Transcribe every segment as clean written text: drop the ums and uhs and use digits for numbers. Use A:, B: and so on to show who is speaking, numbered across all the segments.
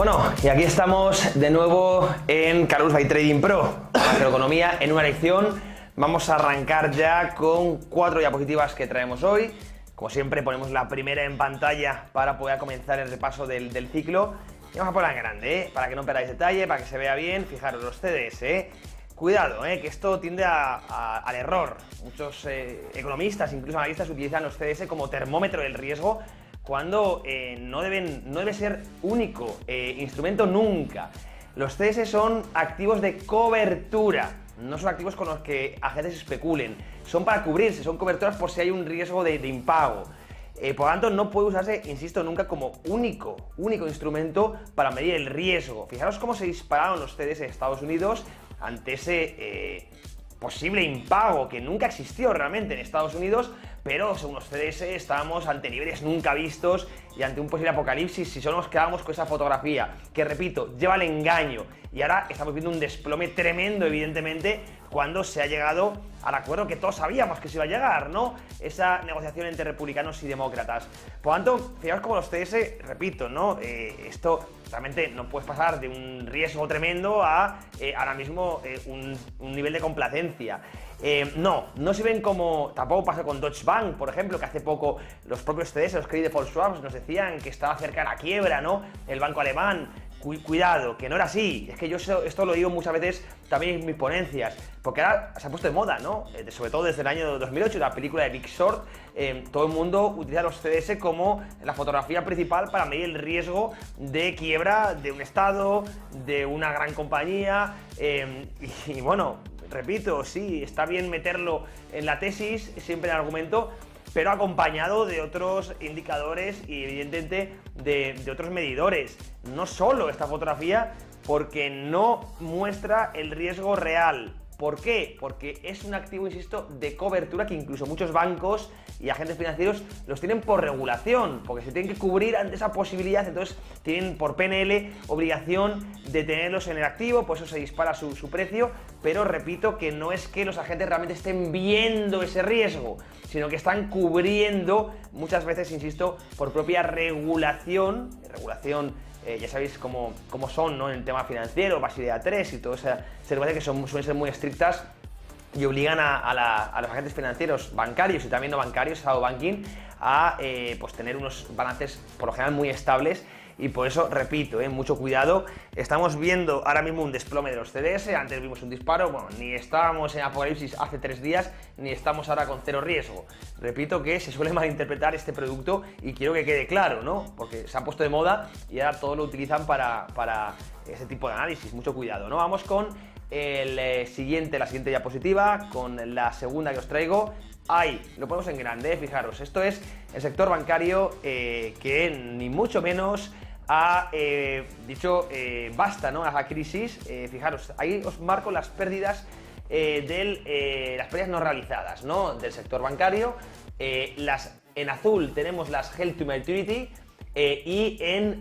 A: Bueno, y aquí estamos de nuevo en Carlos by Trading Pro, macroeconomía en una lección. Vamos a arrancar ya con 4 diapositivas que traemos hoy. Como siempre ponemos la primera en pantalla para poder comenzar el repaso del ciclo. Y vamos a ponerla en grande, para que no perdáis detalle, para que se vea bien. Fijaros, los CDS, Cuidado, que esto tiende al error. Muchos economistas, incluso analistas, utilizan los CDS como termómetro del riesgo cuando no debe ser único instrumento nunca. Los CS son activos de cobertura, no son activos con los que agentes especulen, son para cubrirse, son coberturas por si hay un riesgo de impago. Por lo tanto, no puede usarse, insisto, nunca como único instrumento para medir el riesgo. Fijaros cómo se dispararon los CDS en Estados Unidos ante ese posible impago que nunca existió realmente en Estados Unidos, pero según los CDS estábamos ante niveles nunca vistos y ante un posible apocalipsis si solo nos quedábamos con esa fotografía, que repito, lleva el engaño. Y ahora estamos viendo un desplome tremendo, evidentemente, cuando se ha llegado al acuerdo que todos sabíamos que se iba a llegar, ¿no? Esa negociación entre republicanos y demócratas. Por lo tanto, fijaos como los CS, repito, ¿no? Esto realmente no puedes pasar de un riesgo tremendo a ahora mismo un nivel de complacencia. No sirven como, tampoco pasa con Deutsche Bank, por ejemplo, que hace poco los propios CDS, los Credit Default Swaps, nos decían que estaba cerca de la quiebra, ¿no? El banco alemán. Cuidado, que no era así. Es que yo esto lo digo muchas veces también en mis ponencias, porque ahora se ha puesto de moda, ¿no? Sobre todo desde el año 2008, la película de Big Short, todo el mundo utiliza los CDS como la fotografía principal para medir el riesgo de quiebra de un estado, de una gran compañía, y bueno, repito, sí, está bien meterlo en la tesis, siempre en el argumento, pero acompañado de otros indicadores y evidentemente de otros medidores. No solo esta fotografía, porque no muestra el riesgo real. ¿Por qué? Porque es un activo, insisto, de cobertura que incluso muchos bancos y agentes financieros los tienen por regulación, porque se tienen que cubrir ante esa posibilidad, entonces tienen por PNL obligación de tenerlos en el activo, por eso se dispara su precio, pero repito que no es que los agentes realmente estén viendo ese riesgo, sino que están cubriendo muchas veces, insisto, por propia regulación, ya sabéis cómo son, ¿no? En el tema financiero, Basilea 3 y todo esa regulación que suelen ser muy estrictas y obligan a los agentes financieros, bancarios y también no bancarios, shadow banking, a pues tener unos balances por lo general muy estables. Y por eso, repito, mucho cuidado. Estamos viendo ahora mismo un desplome de los CDS, antes vimos un disparo, bueno, ni estábamos en apocalipsis hace 3 días, ni estamos ahora con cero riesgo. Repito que se suele malinterpretar este producto y quiero que quede claro, ¿no? Porque se ha puesto de moda y ahora todos lo utilizan para ese tipo de análisis, mucho cuidado, ¿no? Vamos con la siguiente diapositiva, con la segunda que os traigo. Ahí, lo ponemos en grande, fijaros, esto es el sector bancario que ni mucho menos ha dicho basta, ¿no? A la crisis. Fijaros, ahí os marco las pérdidas las pérdidas no realizadas, ¿no? Del sector bancario. En azul tenemos las Held to Maturity y en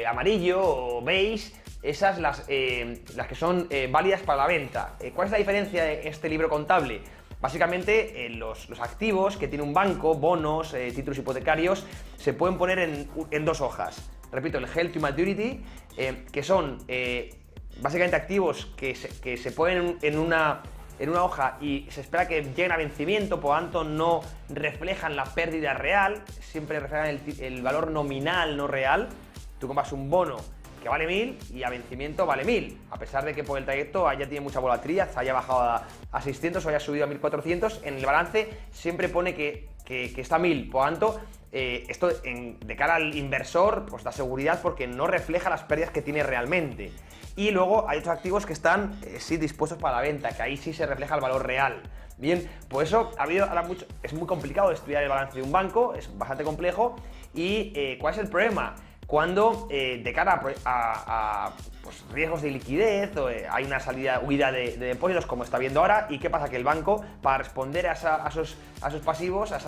A: amarillo o beige esas las que son válidas para la venta. ¿Cuál es la diferencia de este libro contable? Básicamente, los activos que tiene un banco, bonos, títulos hipotecarios, se pueden poner en 2 hojas. Repito, el Held to Maturity, que son básicamente activos que se ponen en una hoja y se espera que lleguen a vencimiento, por lo tanto no reflejan la pérdida real, siempre reflejan el valor nominal, no real. Tú compras un bono que vale 1000 y a vencimiento vale 1000, a pesar de que por el trayecto ya tiene mucha volatilidad, haya bajado a 600 o haya subido a 1400, en el balance siempre pone que está 1000, por lo tanto esto de cara al inversor pues da seguridad porque no refleja las pérdidas que tiene realmente. Y luego hay otros activos que están sí dispuestos para la venta, que ahí sí se refleja el valor real. Bien, por eso es muy complicado estudiar el balance de un banco, es bastante complejo. ¿Y cuál es el problema? Cuando de cara a pues, riesgos de liquidez hay una huida de depósitos como está viendo ahora, y qué pasa, que el banco, para responder a esos pasivos, a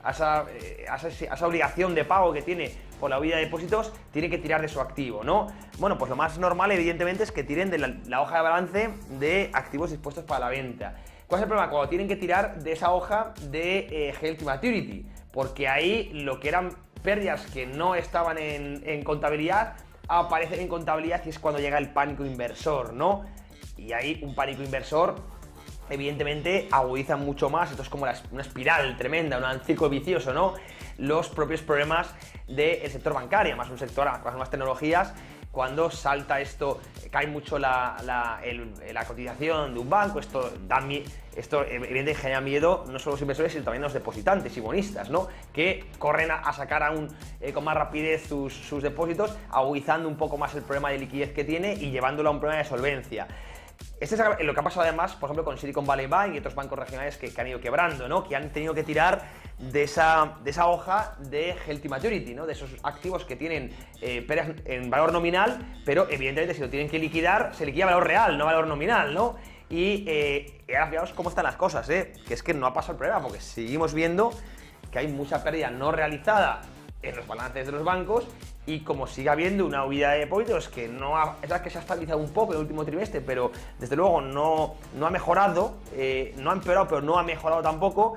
A: esa obligación de pago que tiene por la huida de depósitos, tiene que tirar de su activo, ¿no? Bueno, pues lo más normal evidentemente es que tiren de la hoja de balance de activos dispuestos para la venta. ¿Cuál es el problema? Cuando tienen que tirar de esa hoja de Held to Maturity, porque ahí lo que eran pérdidas que no estaban en contabilidad, aparecer en contabilidad y es cuando llega el pánico inversor, ¿no? Y ahí un pánico inversor evidentemente agudiza mucho más, esto es como una espiral tremenda, un círculo vicioso, ¿no? Los propios problemas del sector bancario, más un sector con las nuevas tecnologías. Cuando salta esto, cae mucho la cotización de un banco, esto evidentemente genera miedo no solo a los inversores, sino también a los depositantes y bonistas, ¿no? Que corren a sacar con más rapidez sus depósitos, agudizando un poco más el problema de liquidez que tiene y llevándolo a un problema de solvencia. Este es lo que ha pasado además, por ejemplo, con Silicon Valley Bank y otros bancos regionales que han ido quebrando, ¿no? Que han tenido que tirar de esa hoja de Healthy Maturity, ¿no? De esos activos que tienen pérdidas en valor nominal, pero evidentemente si lo tienen que liquidar, se liquida valor real, no valor nominal, ¿no? Y ahora fijaos cómo están las cosas, que es que no ha pasado el problema, porque seguimos viendo que hay mucha pérdida no realizada en los balances de los bancos. Y como sigue habiendo una huida de depósitos que es la que se ha estabilizado un poco en el último trimestre, pero desde luego no ha mejorado, no ha empeorado, pero no ha mejorado tampoco,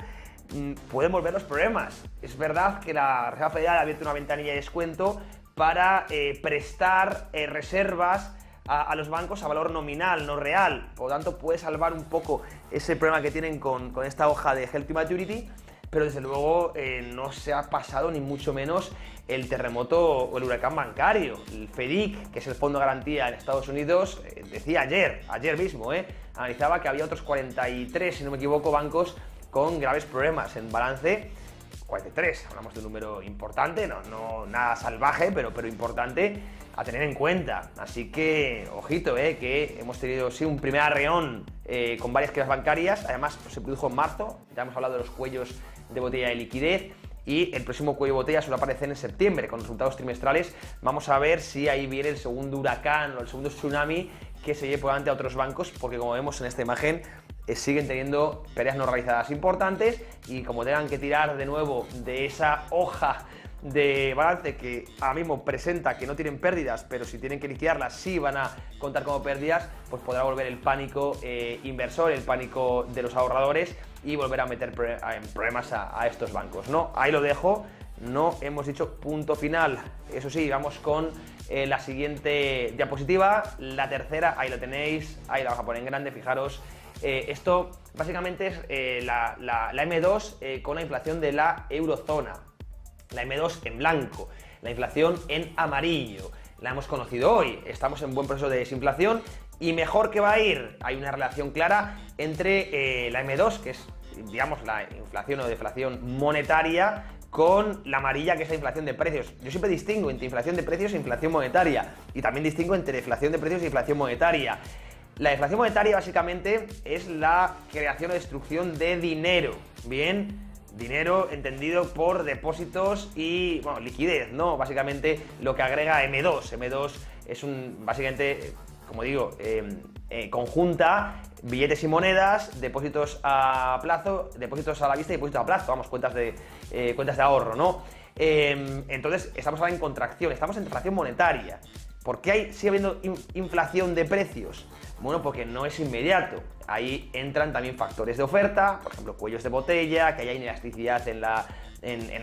A: pueden volver los problemas. Es verdad que la Reserva Federal ha abierto una ventanilla de descuento para prestar reservas a los bancos a valor nominal, no real. Por lo tanto, puede salvar un poco ese problema que tienen con esta hoja de Healthy Maturity. Pero desde luego no se ha pasado ni mucho menos el terremoto o el huracán bancario. El FDIC, que es el Fondo de Garantía en Estados Unidos, decía ayer mismo, analizaba que había otros 43, si no me equivoco, bancos con graves problemas en balance. 43, hablamos de un número importante, no nada salvaje, pero importante a tener en cuenta. Así que, ojito, que hemos tenido sí un primer arreón con varias quiebras bancarias. Además, se produjo en marzo, ya hemos hablado de los cuellos de botella de liquidez, y el próximo cuello de botella suele aparecer en septiembre con resultados trimestrales. Vamos a ver si ahí viene el segundo huracán o el segundo tsunami que se lleve por delante a otros bancos, porque como vemos en esta imagen, siguen teniendo pérdidas no realizadas importantes, y como tengan que tirar de nuevo de esa hoja de balance que ahora mismo presenta que no tienen pérdidas, pero si tienen que liquidarlas sí van a contar como pérdidas, pues podrá volver el pánico inversor, el pánico de los ahorradores, y volver a meter en problemas a estos bancos, ¿no? Ahí lo dejo, no hemos dicho punto final. Eso sí, vamos con la siguiente diapositiva, la tercera, ahí lo tenéis, ahí la vamos a poner en grande, fijaros. Esto básicamente es la M2 con la inflación de la eurozona. La M2 en blanco, la inflación en amarillo. La hemos conocido hoy, estamos en buen proceso de desinflación y mejor que va a ir. Hay una relación clara entre la M2, que es, digamos, la inflación o deflación monetaria, con la amarilla, que es la inflación de precios. Yo siempre distingo entre inflación de precios e inflación monetaria, y también distingo entre inflación de precios e inflación monetaria. La deflación monetaria básicamente es la creación o destrucción de dinero, ¿bien? Dinero entendido por depósitos y, bueno, liquidez, ¿no? Básicamente lo que agrega M2. M2 es básicamente, como digo, conjunta billetes y monedas, depósitos a plazo, depósitos a la vista y depósitos a plazo, vamos, cuentas de ahorro, ¿no? Entonces, estamos ahora en contracción, estamos en deflación monetaria. ¿Por qué sigue habiendo inflación de precios? Bueno, porque no es inmediato. Ahí entran también factores de oferta, por ejemplo, cuellos de botella, que haya inelasticidad en la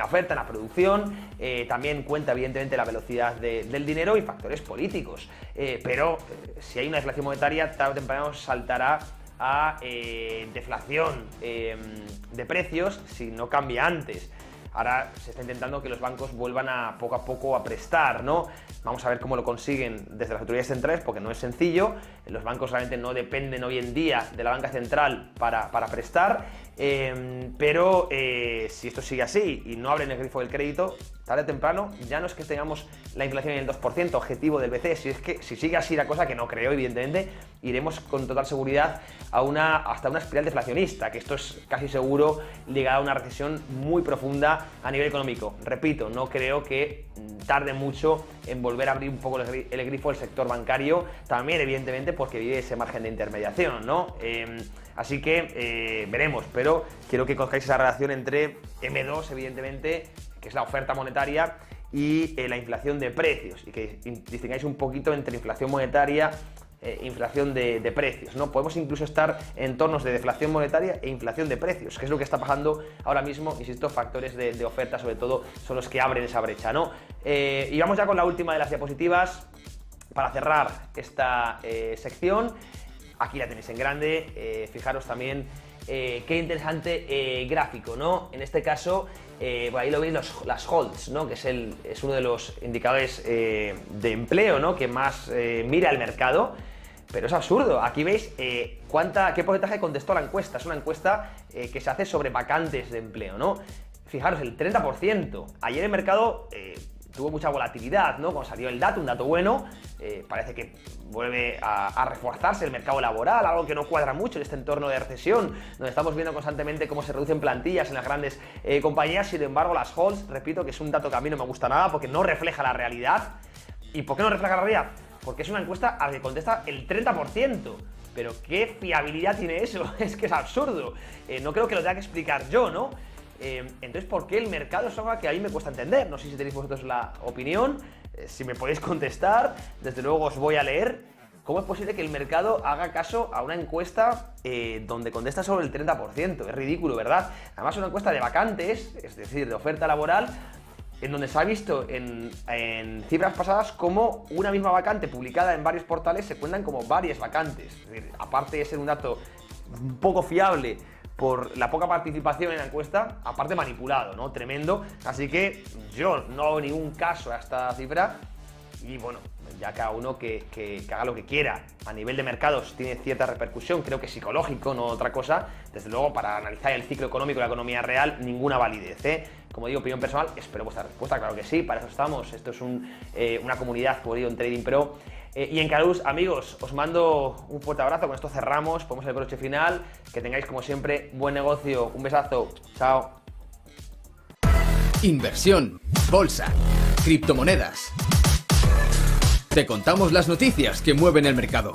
A: oferta, en la producción. También cuenta, evidentemente, la velocidad del dinero y factores políticos. Pero si hay una deflación monetaria, tarde o temprano saltará a deflación de precios si no cambia antes. Ahora se está intentando que los bancos vuelvan poco a poco a prestar, ¿no? Vamos a ver cómo lo consiguen desde las autoridades centrales, porque no es sencillo. Los bancos realmente no dependen hoy en día de la banca central para prestar, pero si esto sigue así y no abren el grifo del crédito, tarde o temprano ya no es que tengamos la inflación en el 2% objetivo del BCE, si sigue así la cosa, que no creo, evidentemente, iremos con total seguridad hasta una espiral deflacionista, que esto es casi seguro ligado a una recesión muy profunda a nivel económico. Repito, no creo que tarde mucho en volver a abrir un poco el grifo del sector bancario, también evidentemente porque vive ese margen de intermediación, ¿no? Así que veremos, pero quiero que conozcáis esa relación entre M2, evidentemente, que es la oferta monetaria, y la inflación de precios, y que distingáis un poquito entre inflación monetaria inflación de precios, ¿no? Podemos incluso estar en entornos de deflación monetaria e inflación de precios, que es lo que está pasando ahora mismo. Insisto, factores de oferta sobre todo son los que abren esa brecha, ¿no? Y vamos ya con la última de las diapositivas para cerrar esta sección. Aquí la tenéis en grande, fijaros también qué interesante gráfico, ¿no? En este caso, por ahí lo veis las holds, ¿no? Que es uno de los indicadores de empleo, ¿no? Que más mira el mercado. Pero es absurdo. Aquí veis qué porcentaje contestó la encuesta. Es una encuesta que se hace sobre vacantes de empleo, ¿no? Fijaros, el 30%. Ayer el mercado tuvo mucha volatilidad, ¿no? Cuando salió el dato, un dato bueno, parece que vuelve a reforzarse el mercado laboral, algo que no cuadra mucho en este entorno de recesión, donde estamos viendo constantemente cómo se reducen plantillas en las grandes compañías. Sin embargo, las holds, repito, que es un dato que a mí no me gusta nada porque no refleja la realidad. ¿Y por qué no refleja la realidad? Porque es una encuesta a la que contesta el 30%. Pero ¿qué fiabilidad tiene eso? Es que es absurdo. No creo que lo tenga que explicar yo, ¿no? Entonces, ¿por qué el mercado es algo que a mí me cuesta entender? No sé si tenéis vosotros la opinión, si me podéis contestar, desde luego os voy a leer. ¿Cómo es posible que el mercado haga caso a una encuesta donde contesta sobre el 30%? Es ridículo, ¿verdad? Además, una encuesta de vacantes, es decir, de oferta laboral, en donde se ha visto en cifras pasadas como una misma vacante publicada en varios portales se cuentan como varias vacantes. Es decir, aparte de ser un dato un poco fiable por la poca participación en la encuesta, aparte manipulado, ¿no? Tremendo. Así que yo no hago ningún caso a esta cifra y bueno, ya cada uno que haga lo que quiera. A nivel de mercados tiene cierta repercusión, creo que psicológico, no otra cosa. Desde luego, para analizar el ciclo económico y la economía real, ninguna validez, ¿eh? Como digo, opinión personal, espero vuestra respuesta, claro que sí, para eso estamos. Esto es una comunidad, como digo, en Trading Pro. Y en Carus, amigos, os mando un fuerte abrazo, con esto cerramos, ponemos el broche final, que tengáis como siempre buen negocio, un besazo, chao.
B: Inversión, bolsa, criptomonedas. Te contamos las noticias que mueven el mercado.